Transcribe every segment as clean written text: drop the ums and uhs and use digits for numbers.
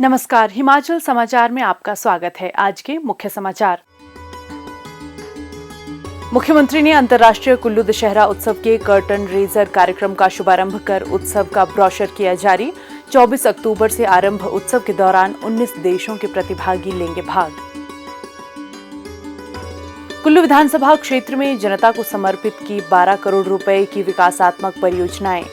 नमस्कार, हिमाचल समाचार में आपका स्वागत है। आज के मुख्य समाचार। मुख्यमंत्री ने अंतर्राष्ट्रीय कुल्लू दशहरा उत्सव के कर्टन रेजर कार्यक्रम का शुभारंभ कर उत्सव का ब्रोशर किया जारी। 24 अक्टूबर से आरंभ उत्सव के दौरान 19 देशों के प्रतिभागी लेंगे भाग। कुल्लू विधानसभा क्षेत्र में जनता को समर्पित की 12 करोड़ रुपए की विकासात्मक परियोजनाएं।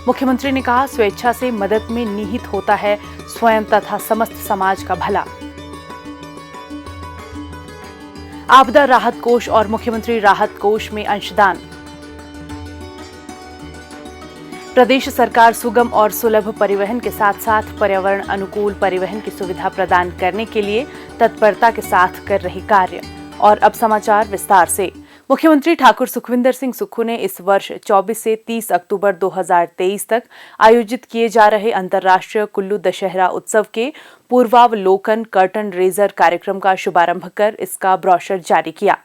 मुख्यमंत्री ने कहा, स्वेच्छा से मदद में निहित होता है स्वयं तथा समस्त समाज का भला। आपदा राहत कोष और मुख्यमंत्री राहत कोष में अंशदान। प्रदेश सरकार सुगम और सुलभ परिवहन के साथ साथ पर्यावरण अनुकूल परिवहन की सुविधा प्रदान करने के लिए तत्परता के साथ कर रही कार्य। और अब समाचार विस्तार से। मुख्यमंत्री ठाकुर सुखविंदर सिंह सुक्खू ने इस वर्ष 24 से 30 अक्टूबर 2023 तक आयोजित किए जा रहे अंतर्राष्ट्रीय कुल्लू दशहरा उत्सव के पूर्वावलोकन कर्टन रेजर कार्यक्रम का शुभारंभ कर इसका ब्रोशर जारी किया।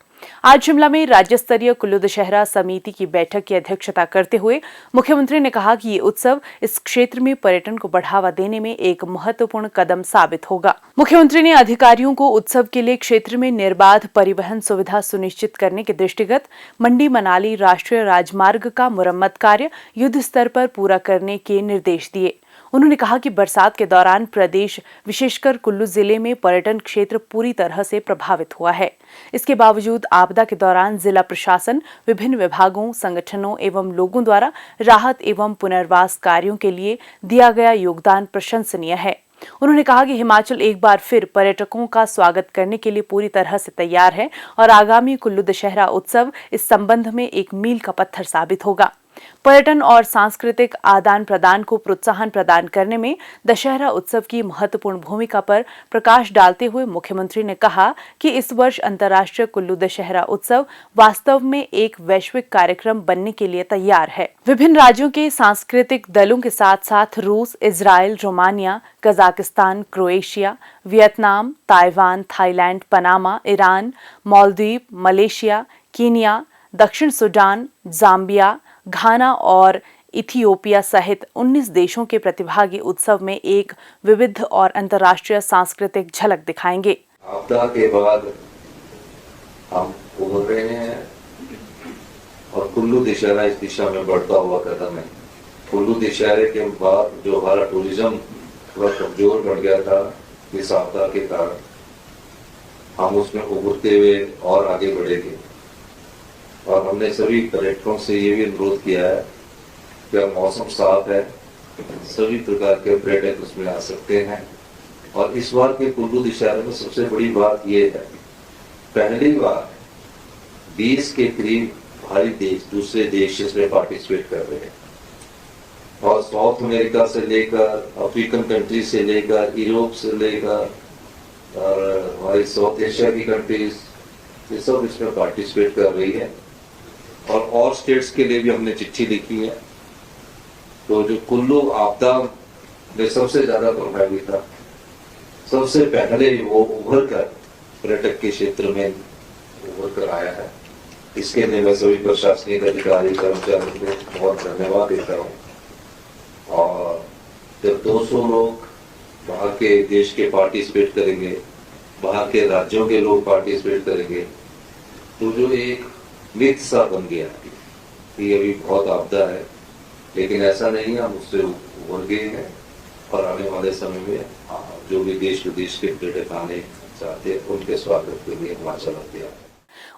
आज शिमला में राज्य स्तरीय कुल्लू दशहरा समिति की बैठक की अध्यक्षता करते हुए मुख्यमंत्री ने कहा कि ये उत्सव इस क्षेत्र में पर्यटन को बढ़ावा देने में एक महत्वपूर्ण कदम साबित होगा। मुख्यमंत्री ने अधिकारियों को उत्सव के लिए क्षेत्र में निर्बाध परिवहन सुविधा सुनिश्चित करने के दृष्टिगत मंडी मनाली राष्ट्रीय राजमार्ग का मुरम्मत कार्य युद्ध स्तर पर पूरा करने के निर्देश दिए। उन्होंने कहा कि बरसात के दौरान प्रदेश विशेषकर कुल्लू जिले में पर्यटन क्षेत्र पूरी तरह से प्रभावित हुआ है। इसके बावजूद आपदा के दौरान जिला प्रशासन, विभिन्न विभागों, संगठनों एवं लोगों द्वारा राहत एवं पुनर्वास कार्यों के लिए दिया गया योगदान प्रशंसनीय है। उन्होंने कहा कि हिमाचल एक बार फिर पर्यटकों का स्वागत करने के लिए पूरी तरह से तैयार है और आगामी कुल्लू दशहरा उत्सव इस संबंध में एक मील का पत्थर साबित होगा। पर्यटन और सांस्कृतिक आदान प्रदान को प्रोत्साहन प्रदान करने में दशहरा उत्सव की महत्वपूर्ण भूमिका पर प्रकाश डालते हुए मुख्यमंत्री ने कहा कि इस वर्ष अंतर्राष्ट्रीय कुल्लू दशहरा उत्सव वास्तव में एक वैश्विक कार्यक्रम बनने के लिए तैयार है। विभिन्न राज्यों के सांस्कृतिक दलों के साथ साथ रूस, Israel, Romania, Kazakhstan, Croatia, Vietnam, Taiwan, Thailand, Panama, Iran, Maldives, Malaysia, Kenya, दक्षिण सूडान, जाम्बिया, घाना और इथियोपिया सहित 19 देशों के प्रतिभागी उत्सव में एक विविध और अंतर्राष्ट्रीय सांस्कृतिक झलक दिखाएंगे। आपदा के बाद हम उभर रहे हैं और कुल्लू दशहरा इस दिशा में बढ़ता हुआ कदम है। कुल्लू दशहरे के बाद जो हमारा टूरिज्म थोड़ा कमजोर बढ़ गया था इस आपदा के कारण, हम उसमें उभरते हुए और आगे बढ़ेंगे। और हमने सभी पर्यटकों से ये भी अनुरोध किया है कि अब मौसम साफ है, सभी प्रकार के पर्यटक उसमें आ सकते हैं। और इस बार के कुल्लू दशहरे में सबसे बड़ी बात ये है, पहली बार 20 के करीब भारी देश, दूसरे देश इसमें पार्टिसिपेट कर रहे हैं। और साउथ अमेरिका से लेकर अफ्रीकन कंट्री से लेकर यूरोप से लेकर और हमारी साउथ एशिया की कंट्रीज, ये सब इसमें पार्टिसिपेट कर रही है। और स्टेट्स के लिए भी हमने चिट्ठी लिखी है। तो जो कुल्लू आपदा में सबसे ज्यादा प्रभावित था, सबसे पहले वो उभर कर पर्यटक के क्षेत्र में उभर कर आया है। इसके लिए मैं सभी प्रशासनिक अधिकारी, कर्मचारियों को बहुत धन्यवाद देता हूँ। और जब 200 लोग बाहर के देश के पार्टिसिपेट करेंगे, बाहर के राज्यों के लोग पार्टिसिपेट करेंगे, तो जो एक मिथ सा बन गया कि अभी बहुत आपदा है, लेकिन ऐसा नहीं है। हम उससे उभर गए हैं और आने वाले समय में जो भी देश विदेश के पर्यटक आने चाहते हैं उनके स्वागत के लिए हिमाचल तैयार है।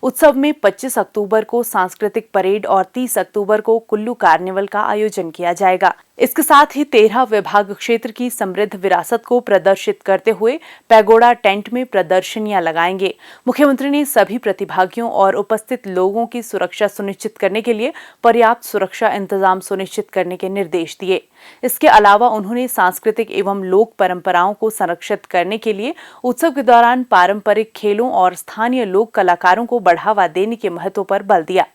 उत्सव में 25 अक्टूबर को सांस्कृतिक परेड और 30 अक्टूबर को कुल्लू कार्निवल का आयोजन किया जाएगा। इसके साथ ही 13 विभाग क्षेत्र की समृद्ध विरासत को प्रदर्शित करते हुए पैगोडा टेंट में प्रदर्शनियां लगाएंगे। मुख्यमंत्री ने सभी प्रतिभागियों और उपस्थित लोगों की सुरक्षा सुनिश्चित करने के लिए पर्याप्त सुरक्षा इंतजाम सुनिश्चित करने के निर्देश दिए। इसके अलावा उन्होंने सांस्कृतिक एवं लोक परंपराओं को संरक्षित करने के लिए उत्सव के दौरान पारंपरिक खेलों और स्थानीय लोक कलाकारों को बढ़ावा देने के महत्व पर बल दिया।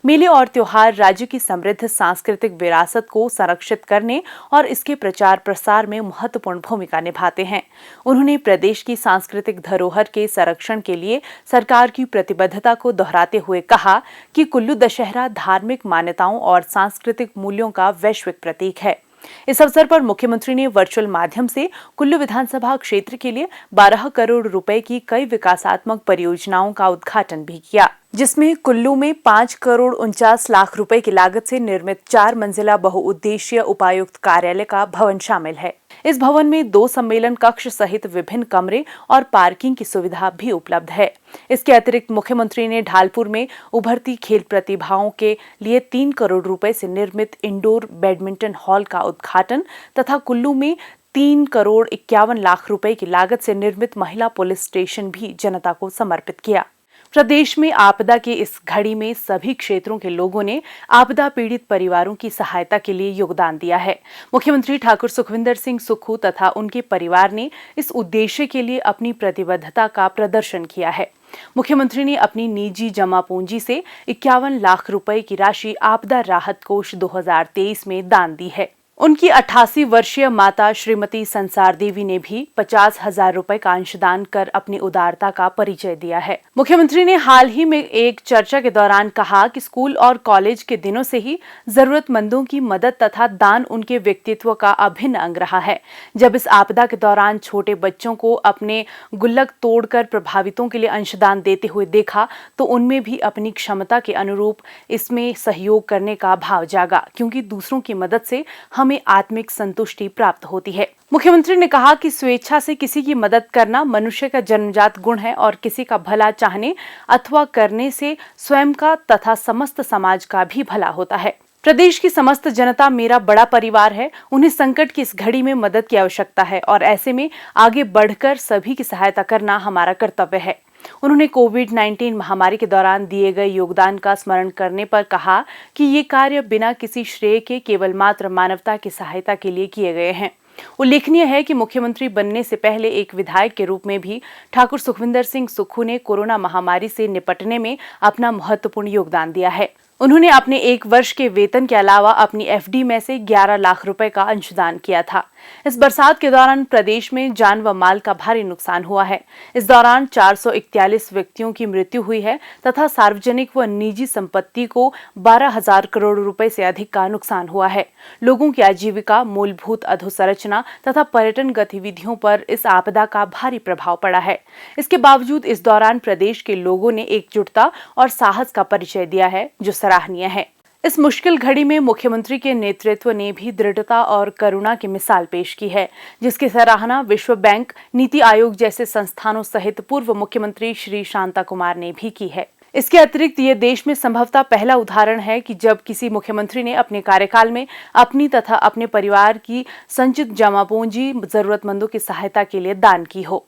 मेले और त्योहार राज्य की समृद्ध सांस्कृतिक विरासत को संरक्षित करने और इसके प्रचार प्रसार में महत्वपूर्ण भूमिका निभाते हैं। उन्होंने प्रदेश की सांस्कृतिक धरोहर के संरक्षण के लिए सरकार की प्रतिबद्धता को दोहराते हुए कहा कि कुल्लू दशहरा धार्मिक मान्यताओं और सांस्कृतिक मूल्यों का वैश्विक प्रतीक है। इस अवसर पर मुख्यमंत्री ने वर्चुअल माध्यम से कुल्लू विधानसभा क्षेत्र के लिए 12 करोड़ रुपए की कई विकासात्मक परियोजनाओं का उद्घाटन भी किया, जिसमें कुल्लू में 5 करोड़ 49 लाख रुपए की लागत से निर्मित 4 मंजिला बहुउद्देशीय उपायुक्त कार्यालय का भवन शामिल है। इस भवन में 2 सम्मेलन कक्ष सहित विभिन्न कमरे और पार्किंग की सुविधा भी उपलब्ध है। इसके अतिरिक्त मुख्यमंत्री ने ढालपुर में उभरती खेल प्रतिभाओं के लिए 3 करोड़ रुपए से निर्मित इंडोर बैडमिंटन हॉल का उद्घाटन तथा कुल्लू में 3 करोड़ 51 लाख रुपए की लागत से निर्मित महिला पुलिस स्टेशन भी जनता को समर्पित किया। प्रदेश में आपदा की इस घड़ी में सभी क्षेत्रों के लोगों ने आपदा पीड़ित परिवारों की सहायता के लिए योगदान दिया है। मुख्यमंत्री ठाकुर सुखविंदर सिंह सुक्खू तथा उनके परिवार ने इस उद्देश्य के लिए अपनी प्रतिबद्धता का प्रदर्शन किया है। मुख्यमंत्री ने अपनी निजी जमा पूंजी से 51 लाख रुपए की राशि आपदा राहत कोष 2023 में दान दी है। उनकी 88 वर्षीय माता श्रीमती संसार देवी ने भी 50,000 रुपए का अंशदान कर अपनी उदारता का परिचय दिया है। मुख्यमंत्री ने हाल ही में एक चर्चा के दौरान कहा कि स्कूल और कॉलेज के दिनों से ही जरूरतमंदों की मदद तथा दान उनके व्यक्तित्व का अभिन्न अंग रहा है। जब इस आपदा के दौरान छोटे बच्चों को अपने गुल्लक तोड़कर प्रभावितों के लिए अंशदान देते हुए देखा तो उनमें भी अपनी क्षमता के अनुरूप इसमें सहयोग करने का भाव जागा, क्योंकि दूसरों की मदद से हमें आत्मिक संतुष्टि प्राप्त होती है। मुख्यमंत्री ने कहा कि स्वेच्छा से किसी की मदद करना मनुष्य का जन्मजात गुण है और किसी का भला चाहने अथवा करने से स्वयं का तथा समस्त समाज का भी भला होता है। प्रदेश की समस्त जनता मेरा बड़ा परिवार है। उन्हें संकट की इस घड़ी में मदद की आवश्यकता है और ऐसे में आगे बढ़कर सभी की सहायता करना हमारा कर्तव्य है। उन्होंने कोविड-19 महामारी के दौरान दिए गए योगदान का स्मरण करने पर कहा कि ये कार्य बिना किसी श्रेय के केवल मात्र मानवता की सहायता के लिए किए गए हैं। उल्लेखनीय है कि मुख्यमंत्री बनने से पहले एक विधायक के रूप में भी ठाकुर सुखविंदर सिंह सुक्खू ने कोरोना महामारी से निपटने में अपना महत्वपूर्ण योगदान दिया है। उन्होंने अपने 1 वर्ष के वेतन के अलावा अपनी एफडी में से 11 लाख रुपए का अंशदान किया था। इस बरसात के दौरान प्रदेश में जान व माल का भारी नुकसान हुआ है। इस दौरान 441 व्यक्तियों की मृत्यु हुई है तथा सार्वजनिक व निजी संपत्ति को 12,000 करोड़ रुपए से अधिक का नुकसान हुआ है। लोगों की आजीविका, मूलभूत अधोसंरचना तथा पर्यटन गतिविधियों पर इस आपदा का भारी प्रभाव पड़ा है। इसके बावजूद इस दौरान प्रदेश के लोगों ने एकजुटता और साहस का परिचय दिया है, जो सराहनीय है। इस मुश्किल घड़ी में मुख्यमंत्री के नेतृत्व ने भी दृढ़ता और करुणा की मिसाल पेश की है, जिसकी सराहना विश्व बैंक, नीति आयोग जैसे संस्थानों सहित पूर्व मुख्यमंत्री श्री शांता कुमार ने भी की है। इसके अतिरिक्त ये देश में संभवतः पहला उदाहरण है कि जब किसी मुख्यमंत्री ने अपने कार्यकाल में अपनी तथा अपने परिवार की संचित जमा पूंजी जरूरतमंदों की सहायता के लिए दान की हो।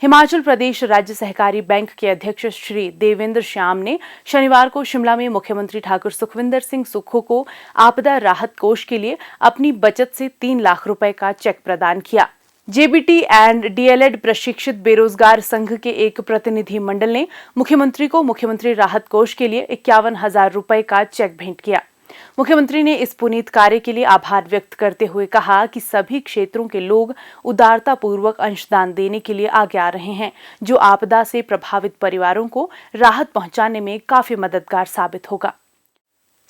हिमाचल प्रदेश राज्य सहकारी बैंक के अध्यक्ष श्री देवेंद्र श्याम ने शनिवार को शिमला में मुख्यमंत्री ठाकुर सुखविंदर सिंह सुक्खू को आपदा राहत कोष के लिए अपनी बचत से 3 लाख रुपए का चेक प्रदान किया। जेबीटी एंड डीएलएड प्रशिक्षित बेरोजगार संघ के एक प्रतिनिधि मंडल ने मुख्यमंत्री को मुख्यमंत्री राहत कोष के लिए 51,000 रुपए का चेक भेंट किया। मुख्यमंत्री ने इस पुनीत कार्य के लिए आभार व्यक्त करते हुए कहा कि सभी क्षेत्रों के लोग उदारता पूर्वक अंशदान देने के लिए आगे आ रहे हैं, जो आपदा से प्रभावित परिवारों को राहत पहुंचाने में काफी मददगार साबित होगा।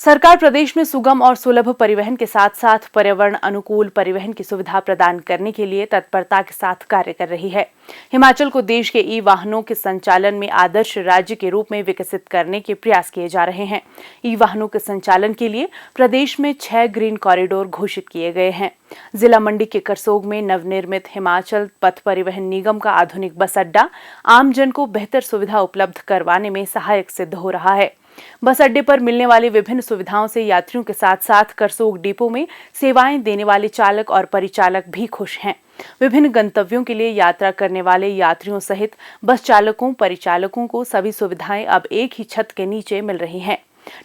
सरकार प्रदेश में सुगम और सुलभ परिवहन के साथ साथ पर्यावरण अनुकूल परिवहन की सुविधा प्रदान करने के लिए तत्परता के साथ कार्य कर रही है। हिमाचल को देश के ई वाहनों के संचालन में आदर्श राज्य के रूप में विकसित करने के प्रयास किए जा रहे हैं। ई वाहनों के संचालन के लिए प्रदेश में 6 ग्रीन कॉरिडोर घोषित किए गए हैं। जिला मंडी के करसोग में नवनिर्मित हिमाचल पथ परिवहन निगम का आधुनिक बस अड्डा आमजन को बेहतर सुविधा उपलब्ध करवाने में सहायक सिद्ध हो रहा है। बस अड्डे पर मिलने वाली विभिन्न सुविधाओं से यात्रियों के साथ साथ करसोग डिपो में सेवाएं देने वाले चालक और परिचालक भी खुश हैं। विभिन्न गंतव्यों के लिए यात्रा करने वाले यात्रियों सहित बस चालकों, परिचालकों को सभी सुविधाएं अब एक ही छत के नीचे मिल रही हैं।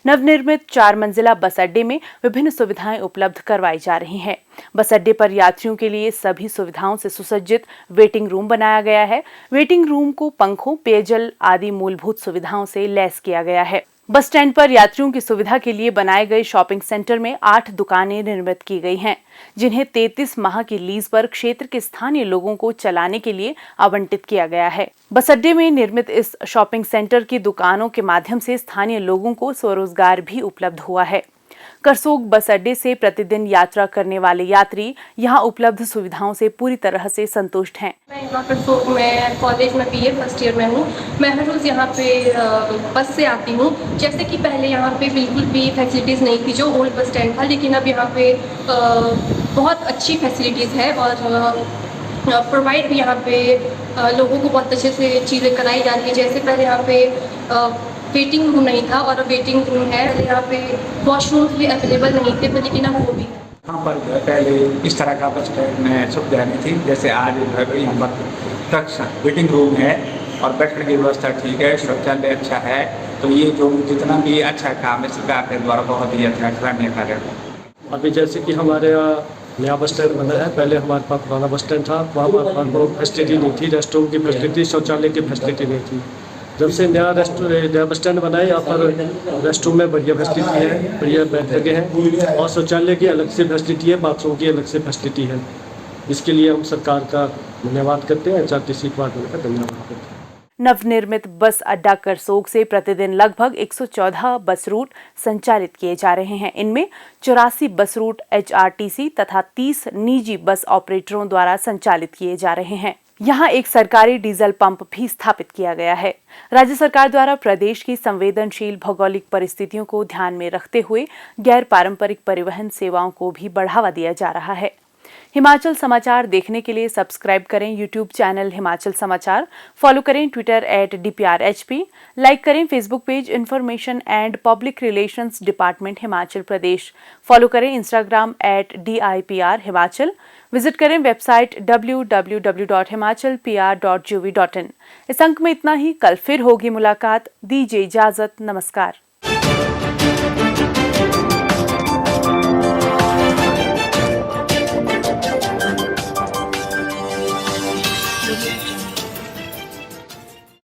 नवनिर्मित 4 मंजिला बस अड्डे में विभिन्न सुविधाएं उपलब्ध करवाई जा रही हैं। बस अड्डे पर यात्रियों के लिए सभी सुविधाओं से सुसज्जित वेटिंग रूम बनाया गया है। वेटिंग रूम को पंखों, पेयजल आदि मूलभूत सुविधाओं से लैस किया गया है। बस स्टैंड पर यात्रियों की सुविधा के लिए बनाए गए शॉपिंग सेंटर में 8 दुकानें निर्मित की गई हैं, जिन्हें 33 माह की लीज पर क्षेत्र के स्थानीय लोगों को चलाने के लिए आवंटित किया गया है। बस अड्डे में निर्मित इस शॉपिंग सेंटर की दुकानों के माध्यम से स्थानीय लोगों को स्वरोजगार भी उपलब्ध हुआ है। करसोग बस अड्डे से प्रतिदिन यात्रा करने वाले यात्री यहां उपलब्ध सुविधाओं से पूरी तरह से संतुष्ट हैं। मैं यहाँ करसोग में कॉलेज में बीए फर्स्ट ईयर में हूँ। मैं हर रोज़ यहाँ पे बस से आती हूँ। जैसे कि पहले यहाँ पे बिल्कुल भी फैसिलिटीज़ नहीं थी जो ओल्ड बस स्टैंड था, लेकिन अब यहाँ पे बहुत अच्छी फैसिलिटीज़ है और प्रोवाइड भी यहाँ पे लोगों को बहुत अच्छे से चीज़ें कराई जाती है। जैसे पहले यहाँ पे वेटिंग रूम नहीं था और अब वेटिंग रूम है। यहाँ पे वॉशरूम्स भी अवेलेबल नहीं थे, लेकिन अब वो भी है। यहाँ पर पहले इस तरह का बस स्टैंड में सुविधा नहीं थी। जैसे आज यहाँ पर तक वेटिंग रूम है और बैठने की व्यवस्था ठीक है, शौचालय अच्छा है। तो ये जो जितना भी अच्छा काम है सरकार के द्वारा बहुत ही अच्छा सराहनीय कार्य है। अभी जैसे कि हमारे यहाँ नया बस स्टैंड बना है, पहले हमारे पास पुराना बस स्टैंड था, वहाँ पर फैसिलिटी नहीं थी, रेस्ट रूम की फैसिलिटी, शौचालय की फैसिलिटी नहीं थी। जब से नया बस स्टैंड बना है, यहाँ पर रेस्ट रूम में बढ़िया फैसिलिटी है, बढ़िया बैठ जगह है और शौचालय की अलग से फैसिलिटी है, बाथरूम की अलग से फैसिलिटी है। इसके लिए हम सरकार का धन्यवाद करते हैं, HRTC डिपार्टमेंट का धन्यवाद करते हैं। नवनिर्मित बस अड्डा करसोग से प्रतिदिन लगभग 114 बस रूट संचालित किए जा रहे हैं। इनमें 84 बस रूट HRTC तथा 30 निजी बस ऑपरेटरों द्वारा संचालित किए जा रहे हैं। यहाँ एक सरकारी डीजल पंप भी स्थापित किया गया है। राज्य सरकार द्वारा प्रदेश की संवेदनशील भौगोलिक परिस्थितियों को ध्यान में रखते हुए गैर पारंपरिक परिवहन सेवाओं को भी बढ़ावा दिया जा रहा है। हिमाचल समाचार देखने के लिए सब्सक्राइब करें यूट्यूब चैनल हिमाचल समाचार, फॉलो करें ट्विटर @DPRHP, लाइक करें Facebook page information and public relations department Himachal Pradesh, follow करें इंस्टाग्राम @DIPR हिमाचल, विजिट करें वेबसाइट www.himachalpr.gov.in। इस अंक में इतना ही, कल फिर होगी मुलाकात। दीजिए इजाजत, नमस्कार।